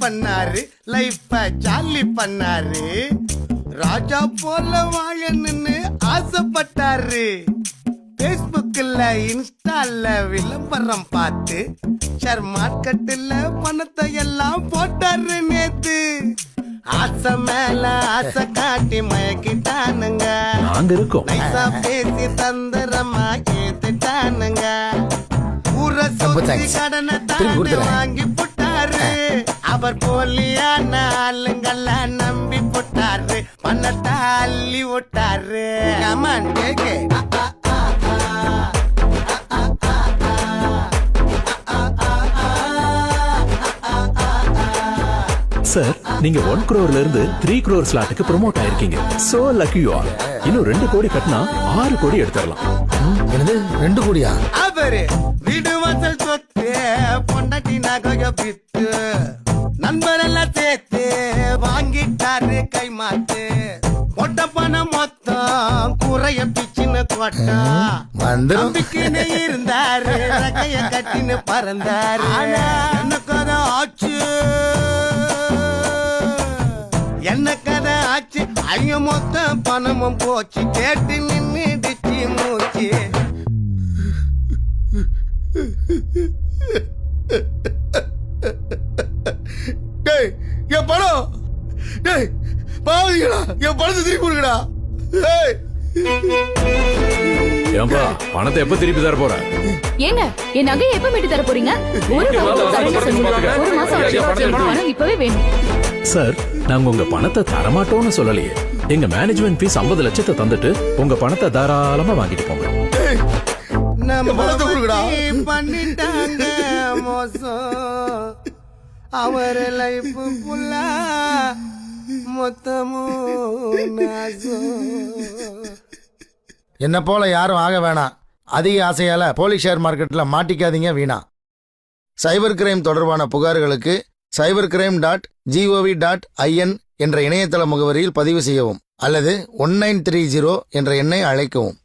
பண்ணாரு, லைஃப ஜாலி பண்ணாரு. ராஜா போல வாழணும்னு ஆசைப்பட்டாரு. பேஸ்புக்ல இன்ஸ்டால விளம்பரம் பார்த்து ஷேர் மார்க்கெட்ல பணத்தை எல்லாம் போட்டாரு நேத்து. ஆசை மேல ஆசை காட்டி மயக்கிட்டானுங்க. நாங்க இருக்கோம். நைசா பேசி தந்திரமா கேட்டுட்டானுங்க. ஊரை சுத்தி கடனை தாண்டி வாங்கி போட்டாரு. அவர் போலியான ஆளுங்கள நம்பி போட்டாரு. பணத்தை அள்ளி விட்டாரு. கமான் கேக்கே. சார், நீங்க 1 crore இருந்து 3 crore ஸ்லாட்டுக்கு ப்ரோமோட் ஆயிருக்கீங்க. So lucky you are. இன்னும் 2 கோடி கட்டினா 6 கோடி எடுத்துடலாம். என்னது 2 கோடியா? அவரு வீடு வாசல் சொத்து, பொண்டாட்டி நகைய பித்து, நண்பரெல்லாம் சேர்த்து வாங்கிட்டாரு கை மாத்து. பொட்ட பணம் மொத்தம் குறைய பிச்சுன்னு கொட்டா. நம்பிக்கைன்னு இருந்தாரு, கைய கட்டின்னு பறந்தாரு. என்ன கதை ஆச்சு, என்ன கதை ஆச்சு, ஐய மொத்த பணமும் போச்சு. கேட்டு நின்னுடுச்சு மூச்சு. டேய் என் பணம், டேய் பாவீங்களா, என் பணத்தை திருப்பி கொடுங்கடா. ஏன்பா பணத்தை எப்ப திருப்பி தர போற? ஏங்க என் நகையை எப்ப மீட்டு தர போறீங்க? ஒரு மாசம் இப்பவே வேணும். சார், நாங்க உங்க பணத்தை தரமாட்டோம்னு சொல்லலையே. எங்க மேனேஜ்மெண்ட் ஃபீஸ் 50 லட்சத்தை தந்துட்டு உங்க பணத்தை தாராளமா வாங்கிட்டு போங்க. பண்ணிட்டாங்க மோசம். அவர் லைஃப் ஃபுல்லா மொத்தமும் என்ன போல யாரும் ஆக வேணாம். அதிக ஆசையால போலீஸ் ஷேர் மார்க்கெட்ல மாட்டிக்காதீங்க வீணா. சைபர் கிரைம் தொடர்பான புகார்களுக்கு cybercrime.gov.in என்ற இணையதள முகவரியில் பதிவு செய்யவும் அல்லது 1930 என்ற எண்ணை அழைக்கவும்.